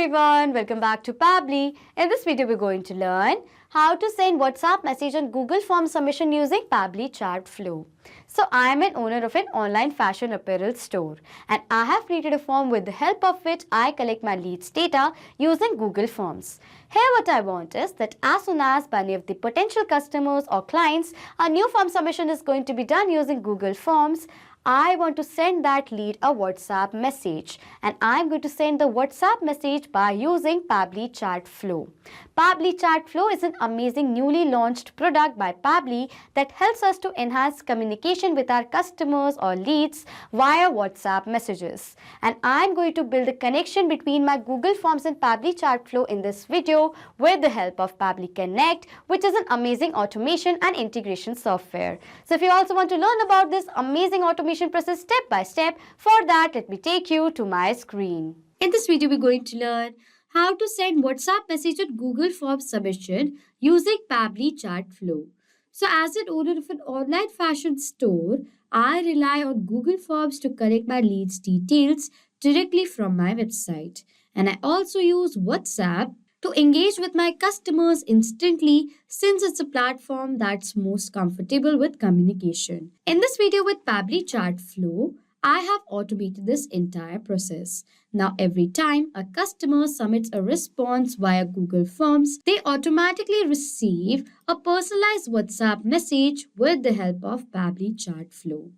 everyone, welcome back to Pabbly. In this video, we're going to learn how to send WhatsApp message on Google Form submission using Pabbly Chatflow. So I am an owner of an online fashion apparel store and I have created a form with the help of which I collect my leads data using Google Forms. Here what I want is that as soon as by any of the potential customers or clients, a new form submission is going to be done using Google Forms, I want to send that lead a WhatsApp message and I'm going to send the WhatsApp message by using Pabbly Chatflow. Pabbly Chatflow is an amazing newly launched product by Pabbly that helps us to enhance communication with our customers or leads via WhatsApp messages. And I'm going to build a connection between my Google Forms and Pabbly Chatflow in this video with the help of Pabbly Connect, which is an amazing automation and integration software. So if you also want to learn about this amazing automation process step by step, for that let me take you to my screen. In this video, we're going to learn how to send WhatsApp message with Google Forms submission using Pabbly Chatflow. So as an owner of an online fashion store, I rely on Google Forms to collect my leads details directly from my website. And I also use WhatsApp to engage with my customers instantly since it's a platform that's most comfortable with communication. In this video with Pabbly Chatflow, I have automated this entire process. Now every time a customer submits a response via Google Forms, they automatically receive a personalized WhatsApp message with the help of Pabbly Chatflow.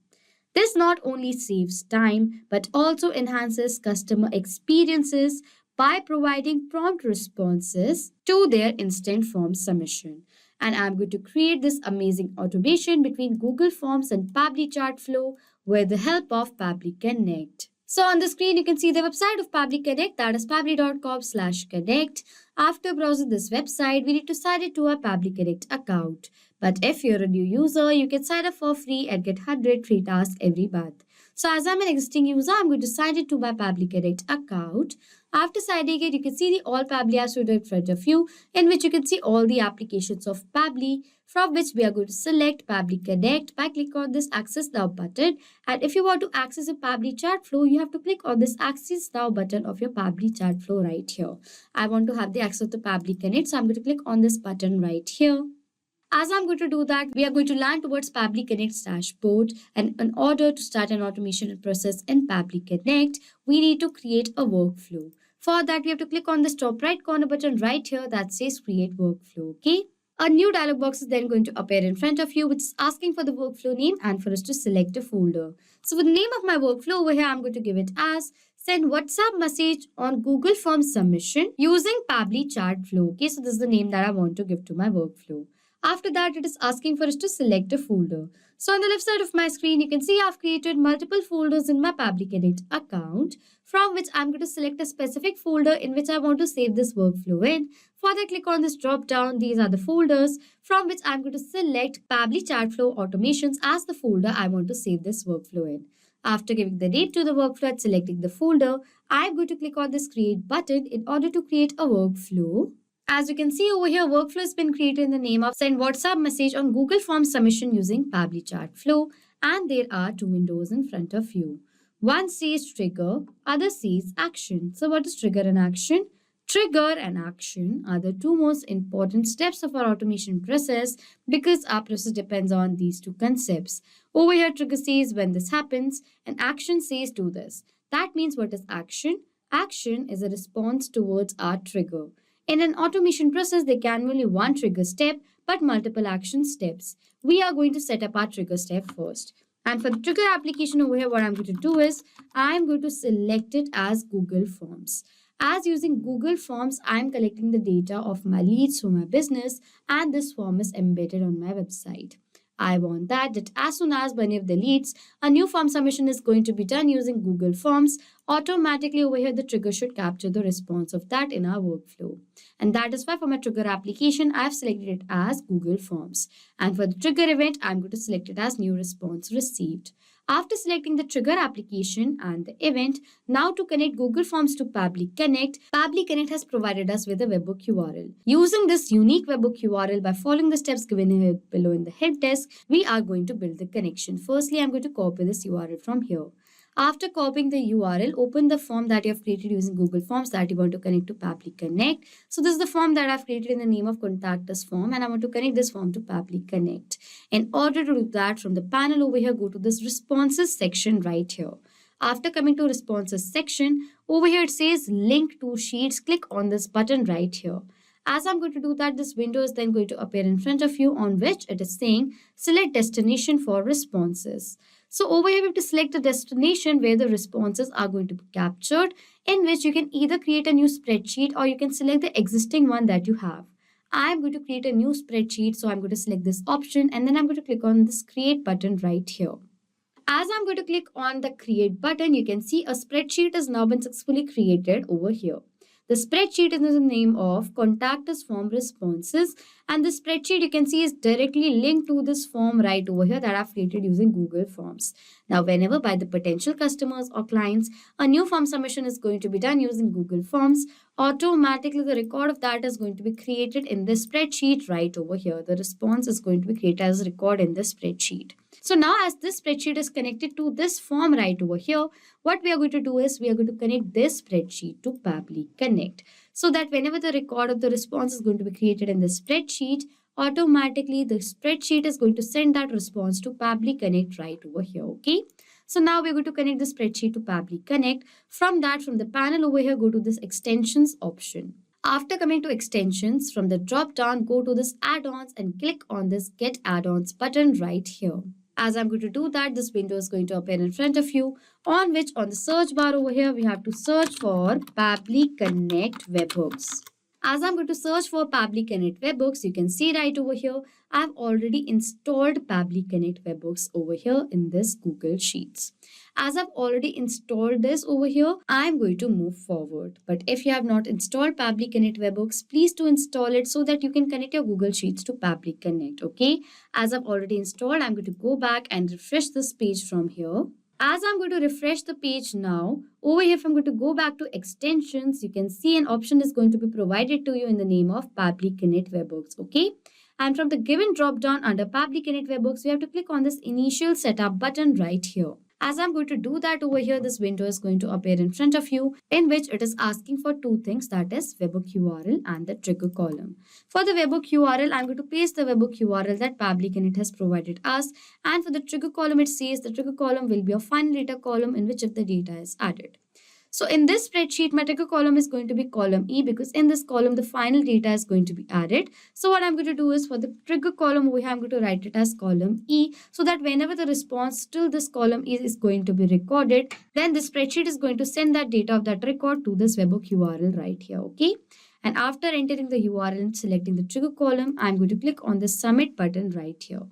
This not only saves time but also enhances customer experiences by providing prompt responses to their instant form submission. And I'm going to create this amazing automation between Google Forms and Pabbly Chatflow with the help of Pabbly Connect. So on the screen, you can see the website of Pabbly Connect, that is pabbly.com/connect. After browsing this website, we need to sign into our Pabbly Connect account. But if you're a new user, you can sign up for free and get 100 free tasks every month. So as I'm an existing user, I'm going to sign into my Pabbly Connect account. After signing it, you can see the All Pabbly Apps window in front of you, in which you can see all the applications of Pabbly, from which we are going to select Pabbly Connect by clicking on this Access Now button. And if you want to access a Pabbly Chatflow, you have to click on this Access Now button of your Pabbly Chatflow right here. I want to have the access to Pabbly Connect, so I'm going to click on this button right here. As I'm going to do that, we are going to land towards Pabbly Connect's dashboard, and in order to start an automation process in Pabbly Connect, we need to create a workflow. For that, we have to click on this top right corner button right here that says Create Workflow, okay? A new dialog box is then going to appear in front of you, which is asking for the workflow name and for us to select a folder. So for the name of my workflow over here, I'm going to give it as Send WhatsApp Message on Google Forms Submission using Pabbly Chatflow, okay? So this is the name that I want to give to my workflow. After that, it is asking for us to select a folder. So on the left side of my screen, you can see I've created multiple folders in my Pabbly Connect account, from which I'm going to select a specific folder in which I want to save this workflow in. For that, click on this drop down. These are the folders from which I'm going to select Pabbly Chatflow Automations as the folder I want to save this workflow in. After giving the name to the workflow and selecting the folder, I'm going to click on this Create button in order to create a workflow. As you can see over here, workflow has been created in the name of Send WhatsApp Message on Google Forms Submission using Pabbly Chatflow, and there are two windows in front of you. One says Trigger, other says Action. So what is Trigger and Action? Trigger and action are the two most important steps of our automation process because our process depends on these two concepts. Over here, trigger says when this happens and action says do this. That means what is action? Action is a response towards our trigger. In an automation process, there can be only one trigger step but multiple action steps. We are going to set up our trigger step first. And for the trigger application over here, what I'm going to do is I'm going to select it as Google Forms. As using Google Forms, I'm collecting the data of my leads for my business and this form is embedded on my website. I want that as soon as any of the leads, a new form submission is going to be done using Google Forms, automatically over here the trigger should capture the response of that in our workflow. And that is why for my trigger application, I've selected it as Google Forms. And for the trigger event, I'm going to select it as new response received. After selecting the trigger application and the event, now to connect Google Forms to Pabbly Connect, Pabbly Connect has provided us with a webhook URL. Using this unique webhook URL by following the steps given here below in the help desk, we are going to build the connection. Firstly, I'm going to copy this URL from here. After copying the URL, open the form that you have created using Google Forms that you want to connect to Pabbly Connect. So this is the form that I've created in the name of Contact Us form, and I want to connect this form to Pabbly Connect. In order to do that, from the panel over here, go to this responses section right here. After coming to responses section, over here it says link to sheets. Click on this button right here. As I'm going to do that, this window is then going to appear in front of you, on which it is saying select destination for responses. So over here we have to select the destination where the responses are going to be captured, in which you can either create a new spreadsheet or you can select the existing one that you have. I am going to create a new spreadsheet, so I'm going to select this option and then I'm going to click on this create button right here. As I'm going to click on the create button, you can see a spreadsheet has now been successfully created over here. The spreadsheet is in the name of Contact Us Form Responses, and the spreadsheet you can see is directly linked to this form right over here that I've created using Google Forms. Now, whenever by the potential customers or clients, a new form submission is going to be done using Google Forms, automatically the record of that is going to be created in this spreadsheet right over here. The response is going to be created as a record in this spreadsheet. So now as this spreadsheet is connected to this form right over here, what we are going to do is we are going to connect this spreadsheet to Pabbly Connect, so that whenever the record of the response is going to be created in the spreadsheet, automatically the spreadsheet is going to send that response to Pabbly Connect right over here. Okay. So now we're going to connect the spreadsheet to Pabbly Connect. From the panel over here, go to this extensions option. After coming to extensions, from the drop down, go to this add-ons and click on this get add-ons button right here. As I'm going to do that, this window is going to appear in front of you, on which on the search bar over here, we have to search for Pabbly Connect webhooks. As I'm going to search for Pabbly Connect webhooks, you can see right over here, I've already installed Pabbly Connect webhooks over here in this Google Sheets. As I've already installed this over here, I'm going to move forward. But if you have not installed Pabbly Connect webhooks, please do install it so that you can connect your Google Sheets to Pabbly Connect, okay? As I've already installed, I'm going to go back and refresh this page from here. As I'm going to refresh the page now, over here if I'm going to go back to extensions, you can see an option is going to be provided to you in the name of Pabbly Connect webhooks, okay? And from the given drop down under Pabbly Connect webhooks, we have to click on this initial setup button right here. As I'm going to do that over here, this window is going to appear in front of you, in which it is asking for two things, that is webhook URL and the trigger column. For the webhook URL, I'm going to paste the webhook URL that Pabbly Connect has provided us. And for the trigger column, it says the trigger column will be a final data column in which if the data is added. So in this spreadsheet, my trigger column is going to be column E, because in this column, the final data is going to be added. So what I'm going to do is for the trigger column, I'm going to write it as column E, so that whenever the response till this column E is going to be recorded, then the spreadsheet is going to send that data of that record to this webhook URL right here, okay? And after entering the URL and selecting the trigger column, I'm going to click on the submit button right here.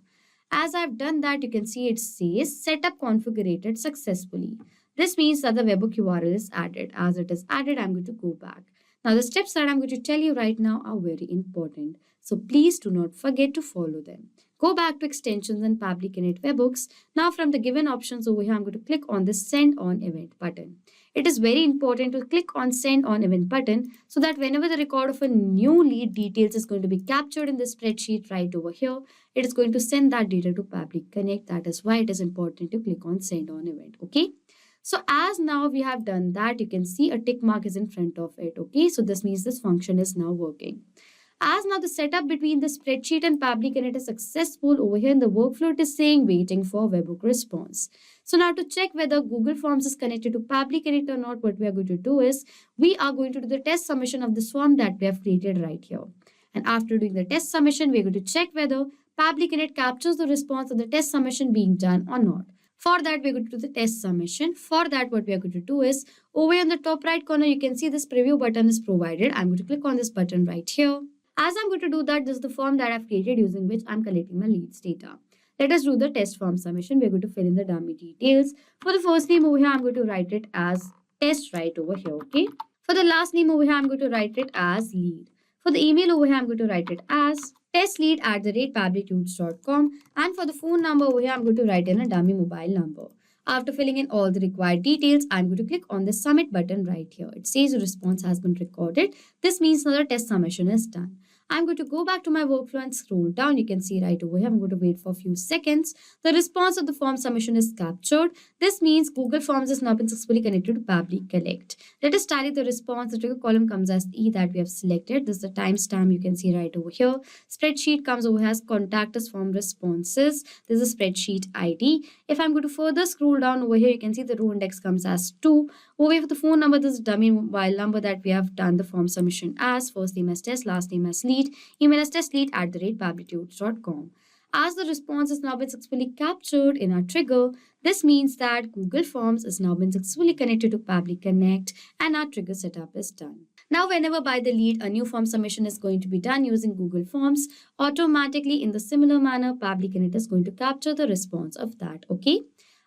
As I've done that, you can see it says setup configured successfully. This means that the webhook URL is added. As it is added, I'm going to go back. Now, the steps that I'm going to tell you right now are very important. So please do not forget to follow them. Go back to extensions and Pabbly Connect webhooks. Now, from the given options over here, I'm going to click on the send on event button. It is very important to click on send on event button, so that whenever the record of a new lead details is going to be captured in the spreadsheet right over here, it is going to send that data to Pabbly Connect. That is why it is important to click on send on event. Okay. So as now we have done that, you can see a tick mark is in front of it. Okay, so this means this function is now working. As now the setup between the spreadsheet and Pabbly Connect is successful, over here in the workflow it is saying waiting for webhook response. So now to check whether Google Forms is connected to Pabbly Connect or not, what we are going to do is we are going to do the test submission of this form that we have created right here. And after doing the test submission, we are going to check whether Pabbly Connect captures the response of the test submission being done or not. For that, we're going to do the test submission. For that, what we are going to do is, over here in the top right corner, you can see this preview button is provided. I'm going to click on this button right here. As I'm going to do that, this is the form that I've created using which I'm collecting my leads data. Let us do the test form submission. We're going to fill in the dummy details. For the first name over here, I'm going to write it as test right over here, okay? For the last name over here, I'm going to write it as lead. For the email over here, I'm going to write it as testlead@pabblytunes.com, and for the phone number over here, I'm going to write in a dummy mobile number. After filling in all the required details, I'm going to click on the submit button right here. It says the response has been recorded. This means now the test submission is done. I'm going to go back to my workflow and scroll down. You can see right over here. I'm going to wait for a few seconds. The response of the form submission is captured. This means Google Forms has now been successfully connected to Pabbly Connect. Let us tally the response. The trigger column comes as E that we have selected. This is the timestamp you can see right over here. Spreadsheet comes over as contact us form responses. This is a spreadsheet ID. If I'm going to further scroll down over here, you can see the row index comes as 2. Over here for the phone number, this is dummy mobile number that we have done the form submission as. First name as test, last name as lead, email as testlead@pabblytunes.com. As the response has now been successfully captured in our trigger, this means that Google Forms has now been successfully connected to Pabbly Connect and our trigger setup is done. Now, whenever by the lead, a new form submission is going to be done using Google Forms, automatically in the similar manner, Pabbly Connect is going to capture the response of that, okay?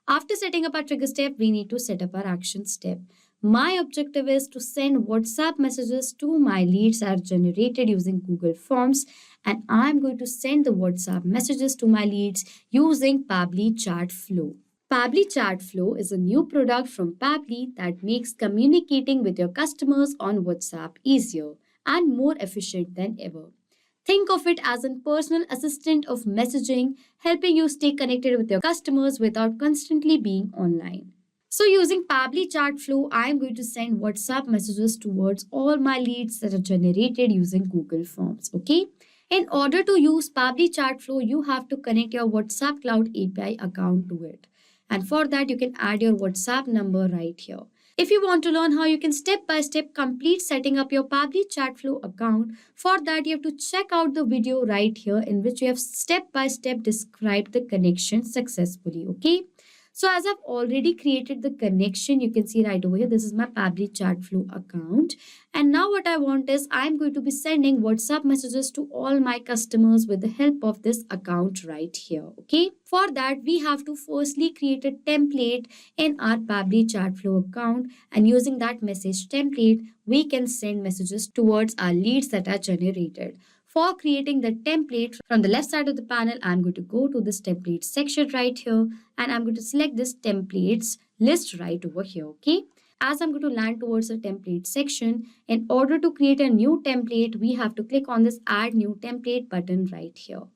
After setting up our trigger step, we need to set up our action step. My objective is to send WhatsApp messages to my leads that are generated using Google Forms, and I'm going to send the WhatsApp messages to my leads using Pabbly Chatflow. Pabbly Chatflow is a new product from Pabbly that makes communicating with your customers on WhatsApp easier and more efficient than ever. Think of it as a personal assistant of messaging, helping you stay connected with your customers without constantly being online. So using Pabbly Chatflow, I am going to send WhatsApp messages towards all my leads that are generated using Google Forms, okay? In order to use Pabbly Chatflow, you have to connect your WhatsApp Cloud API account to it. And for that, you can add your WhatsApp number right here. If you want to learn how you can step-by-step complete setting up your Pabbly Chatflow account, for that you have to check out the video right here in which we have step-by-step described the connection successfully, okay? So as I've already created the connection, you can see right over here, this is my Pabbly Chatflow account. And now what I want is I'm going to be sending WhatsApp messages to all my customers with the help of this account right here, okay? For that, we have to firstly create a template in our Pabbly Chatflow account, and using that message template, we can send messages towards our leads that are generated. For creating the template, from the left side of the panel, I'm going to go to this template section right here, and I'm going to select this templates list right over here, okay? As I'm going to land towards the template section, in order to create a new template, we have to click on this add new template button right here.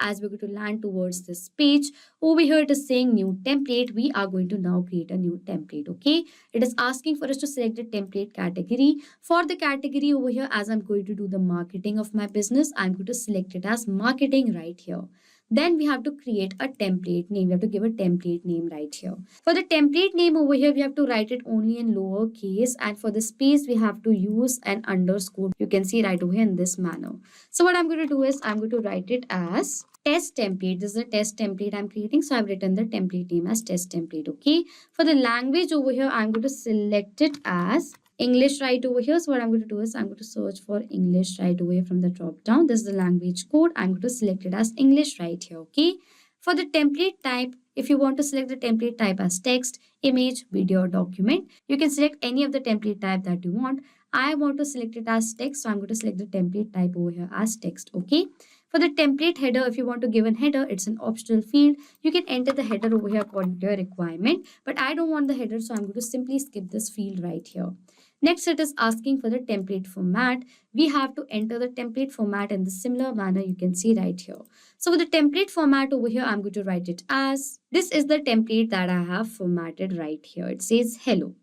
As we're going to land towards this page, over here it is saying new template. We are going to now create a new template, okay? It is asking for us to select the template category. For the category over here, as I'm going to do the marketing of my business, I'm going to select it as marketing right here. Then we have to create a template name. We have to give a template name right here. For the template name over here, we have to write it only in lowercase, and for the space, we have to use an underscore. You can see right over here in this manner. So what I'm going to do is I'm going to write it as test template. This is a test template I'm creating. So I've written the template name as test template, okay? For the language over here, I'm going to select it as English right over here. So what I'm going to do is I'm going to search for English right away from the drop down. This is the language code. I'm going to select it as English right here, okay? For the template type, if you want to select the template type as text, image, video, or document, you can select any of the template type that you want. I want to select it as text, so I'm going to select the template type over here as text, okay? For the template header, if you want to give a header, it's an optional field. You can enter the header over here according to your requirement, but I don't want the header, so I'm going to simply skip this field right here. Next, it is asking for the template format. We have to enter the template format in the similar manner you can see right here. So for the template format over here, I'm going to write it as, this is the template that I have formatted right here. It says hello.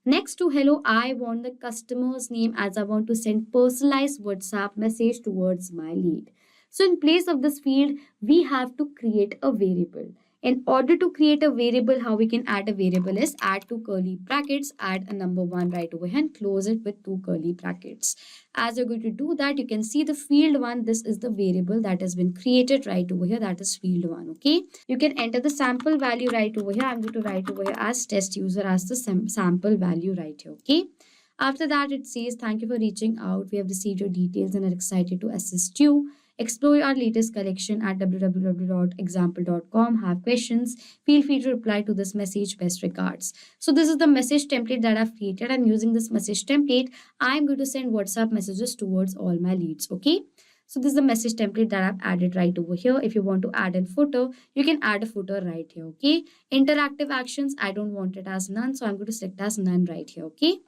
Next to hello, I want the customer's name as I want to send personalized WhatsApp message towards my lead. So in place of this field, we have to create a variable. In order to create a variable, how we can add a variable is add two curly brackets, add a number 1 right over here and close it with two curly brackets. As you're going to do that, you can see the field 1. This is the variable that has been created right over here. That is field 1, okay? You can enter the sample value right over here. I'm going to write over here as test user as the sample value right here, okay? After that, it says, thank you for reaching out. We have received your details and are excited to assist you. Explore our latest collection at www.example.com. Have questions? Feel free to reply to this message. Best regards. So this is the message template that I've created, and using this message template, I'm going to send WhatsApp messages towards all my leads, okay? So this is the message template that I've added right over here. If you want to add a footer, you can add a footer right here, okay? Interactive actions, I don't want it as none, so I'm going to select as none right here, okay?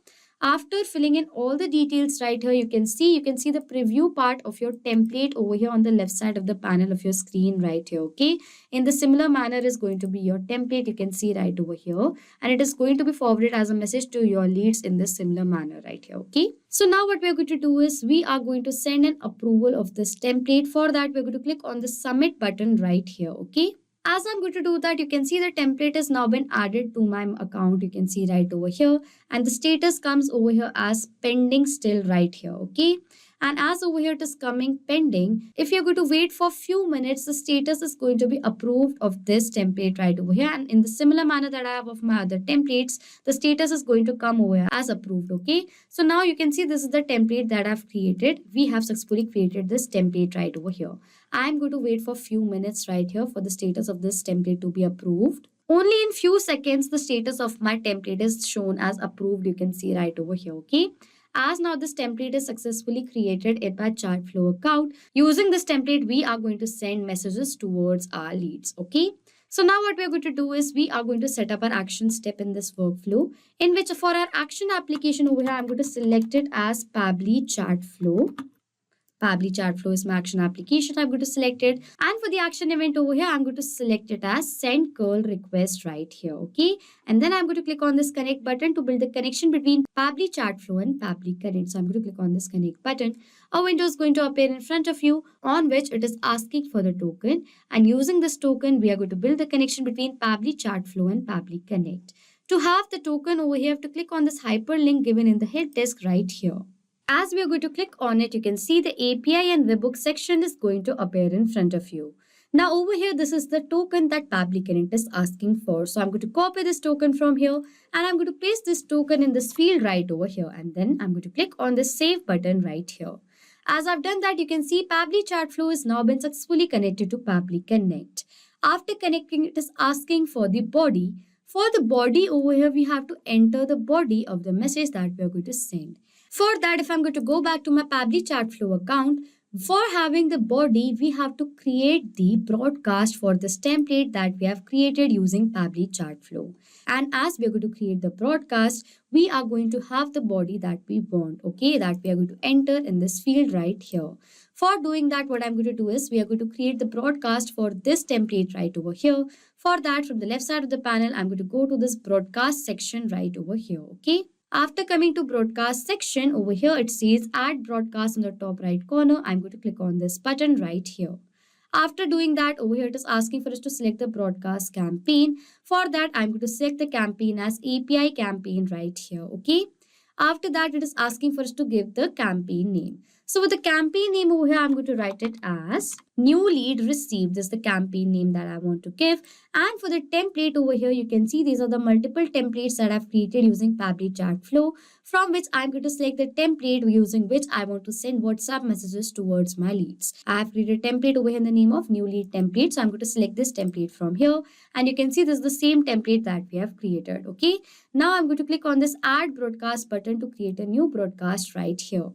After filling in all the details right here, you can see the preview part of your template over here on the left side of the panel of your screen right here. Okay. In the similar manner is going to be your template. You can see right over here, and it is going to be forwarded as a message to your leads in this similar manner right here. Okay. So now what we are going to do is we are going to send an approval of this template. For that, we're going to click on the submit button right here. Okay. As I'm going to do that, you can see the template has now been added to my account. You can see right over here, and the status comes over here as pending still right here. Okay. And as over here it is coming pending, if you're going to wait for few minutes, the status is going to be approved of this template right over here. And in the similar manner that I have of my other templates, the status is going to come over here as approved. Okay. So now you can see this is the template that I've created. We have successfully created this template right over here. I'm going to wait for few minutes right here for the status of this template to be approved. Only in few seconds, the status of my template is shown as approved. You can see right over here. Okay. As now this template is successfully created in my Chatflow account. Using this template, we are going to send messages towards our leads. Okay. So now what we are going to do is we are going to set up our action step in this workflow, in which for our action application over here, I'm going to select it as Pabbly Chatflow. Pabbly Chatflow is my action application. I'm going to select it. And for the action event over here, I'm going to select it as send curl request right here. Okay. And then I'm going to click on this connect button to build the connection between Pabbly Chatflow and Pabbly Connect. So I'm going to click on this connect button. A window is going to appear in front of you on which it is asking for the token. And using this token, we are going to build the connection between Pabbly Chatflow and Pabbly Connect. To have the token over here, you have to click on this hyperlink given in the help desk right here. As we are going to click on it, you can see the API and webhook section is going to appear in front of you. Now over here, this is the token that Pabbly Connect is asking for. So I'm going to copy this token from here and I'm going to paste this token in this field right over here. And then I'm going to click on the save button right here. As I've done that, you can see Pabbly Chatflow has now been successfully connected to Pabbly Connect. After connecting, it is asking for the body. For the body over here, we have to enter the body of the message that we are going to send. For that, if I'm going to go back to my Pabbly Chatflow account, for having the body, we have to create the broadcast for this template that we have created using Pabbly Chatflow. And as we are going to create the broadcast, we are going to have the body that we want, okay, that we are going to enter in this field right here. For doing that, what I'm going to do is we are going to create the broadcast for this template right over here. For that, from the left side of the panel, I'm going to go to this broadcast section right over here, okay. After coming to broadcast section, over here it says add broadcast in the top right corner. I'm going to click on this button right here. After doing that, over here it is asking for us to select the broadcast campaign. For that, I'm going to select the campaign as API campaign right here. Okay. After that, it is asking for us to give the campaign name. So with the campaign name over here, I'm going to write it as new lead received. This is the campaign name that I want to give. And for the template over here, you can see these are the multiple templates that I've created using Pabbly Chatflow, from which I'm going to select the template using which I want to send WhatsApp messages towards my leads. I have created a template over here in the name of new lead template. So I'm going to select this template from here. And you can see this is the same template that we have created. Okay. Now I'm going to click on this add broadcast button to create a new broadcast right here.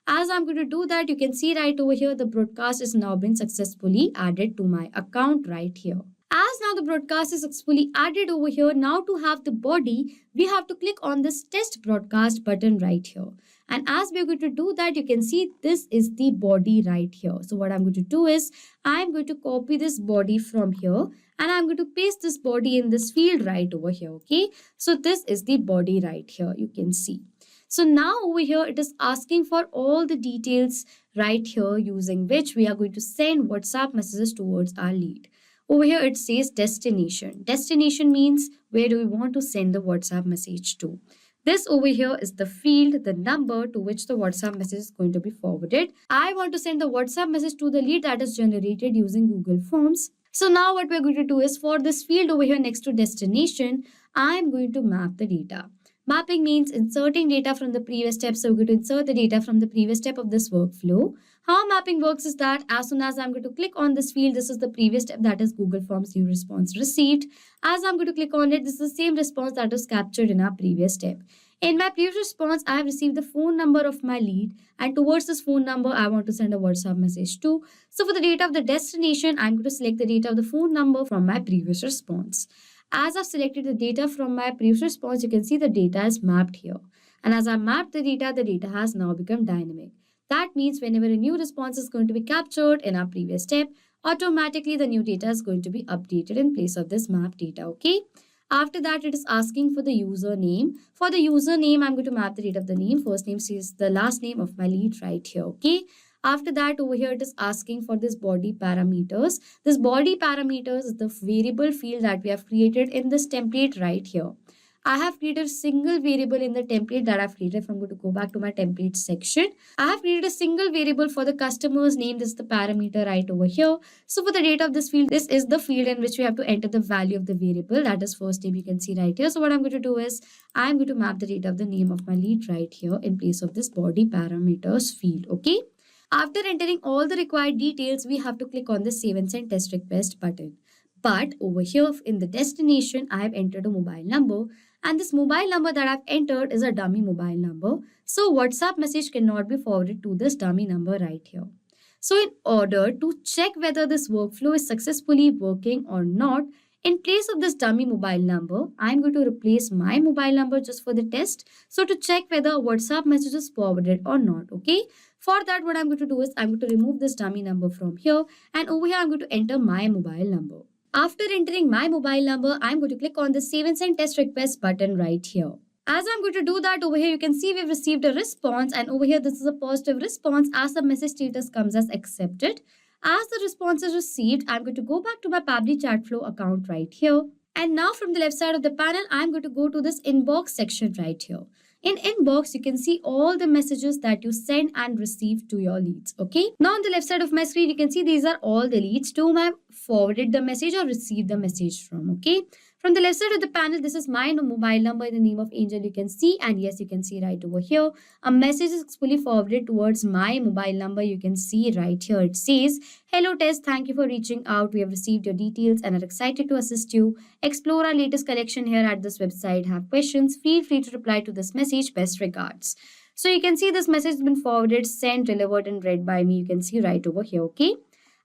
As I'm going to do that, you can see right over here, the broadcast is now been successfully added to my account right here. As now the broadcast is successfully added over here, now to have the body, we have to click on this test broadcast button right here. And as we're going to do that, you can see this is the body right here. So what I'm going to do is I'm going to copy this body from here and I'm going to paste this body in this field right over here. Okay. So this is the body right here. You can see. So now over here, it is asking for all the details right here using which we are going to send WhatsApp messages towards our lead. Over here, it says destination. Destination means where do we want to send the WhatsApp message to. This over here is the field, the number to which the WhatsApp message is going to be forwarded. I want to send the WhatsApp message to the lead that is generated using Google Forms. So now what we're going to do is for this field over here next to destination, I'm going to map the data. Mapping means inserting data from the previous step. So we're going to insert the data from the previous step of this workflow. How mapping works is that as soon as I'm going to click on this field, this is the previous step, that is Google Forms new response received. As I'm going to click on it, this is the same response that was captured in our previous step. In my previous response, I have received the phone number of my lead, and towards this phone number, I want to send a WhatsApp message to. So for the data of the destination, I'm going to select the data of the phone number from my previous response. As I've selected the data from my previous response, you can see the data is mapped here. And as I mapped the data has now become dynamic. That means whenever a new response is going to be captured in our previous step, automatically the new data is going to be updated in place of this map data, okay? After that, it is asking for the username. For the username, I'm going to map the data of the name. First name is the last name of my lead right here, okay? After that, over here, it is asking for this body parameters. This body parameters is the variable field that we have created in this template right here. I have created a single variable in the template that I've created. If I'm going to go back to my template section, I have created a single variable for the customer's name. This is the parameter right over here. So for the data of this field, this is the field in which we have to enter the value of the variable. That is first name, you can see right here. So what I'm going to do is I'm going to map the data of the name of my lead right here in place of this body parameters field. Okay. After entering all the required details, we have to click on the save and send test request button. But over here in the destination, I have entered a mobile number. And this mobile number that I've entered is a dummy mobile number. So WhatsApp message cannot be forwarded to this dummy number right here. So in order to check whether this workflow is successfully working or not, in place of this dummy mobile number, I'm going to replace my mobile number just for the test. So to check whether a WhatsApp message is forwarded or not, okay? For that, what I'm going to do is I'm going to remove this dummy number from here. And over here, I'm going to enter my mobile number. After entering my mobile number, I'm going to click on the save and send test request button right here. As I'm going to do that, over here you can see we've received a response, and over here this is a positive response as the message status comes as accepted. As the response is received, I'm going to go back to my Pabbly Chatflow account right here. And now from the left side of the panel, I'm going to go to this inbox section right here. In inbox, you can see all the messages that you send and receive to your leads, okay? Now on the left side of my screen, you can see these are all the leads to whom I have forwarded the message or received the message from, okay? From the left side of the panel, this is my mobile number in the name of Angel, you can see. And yes, you can see right over here, a message is fully forwarded towards my mobile number. You can see right here, it says, "Hello Tess, thank you for reaching out. We have received your details and are excited to assist you. Explore our latest collection here at this website. Have questions? Feel free to reply to this message. Best regards." So you can see this message has been forwarded, sent, delivered, and read by me. You can see right over here, okay?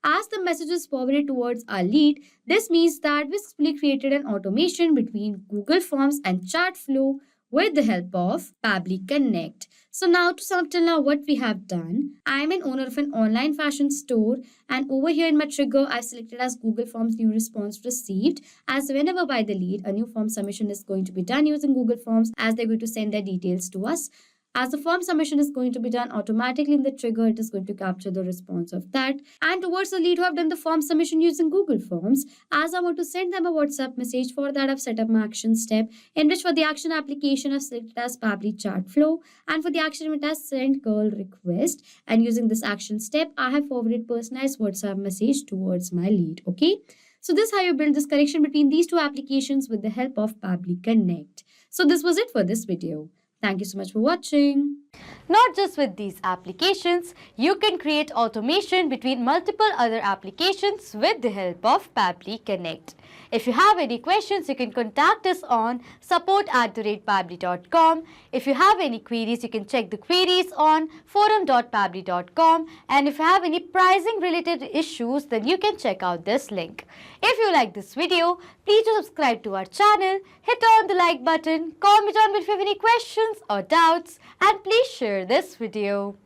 As the message is forwarded towards our lead, this means that we successfully created an automation between Google Forms and Chatflow with the help of Pabbly Connect. So now to sum up till now what we have done, I am an owner of an online fashion store, and over here in my trigger, I selected as Google Forms new response received, as whenever by the lead, a new form submission is going to be done using Google Forms as they're going to send their details to us. As the form submission is going to be done automatically in the trigger, it is going to capture the response of that. And towards the lead who have done the form submission using Google Forms, as I want to send them a WhatsApp message, for that I've set up my action step, in which for the action application I've selected as Pabbly Chatflow, and for the action it has send curl request. And using this action step, I have forwarded personalized WhatsApp message towards my lead. Okay. So this is how you build this connection between these two applications with the help of Pabbly Connect. So this was it for this video. Thank you so much for watching. Not just with these applications, you can create automation between multiple other applications with the help of Pabbly Connect. If you have any questions, you can contact us on support@pabbly.com. If you have any queries, you can check the queries on forum.pabbly.com. And if you have any pricing related issues, then you can check out this link. If you like this video, please do subscribe to our channel, hit on the like button, comment on if you have any questions or doubts, and please share this video.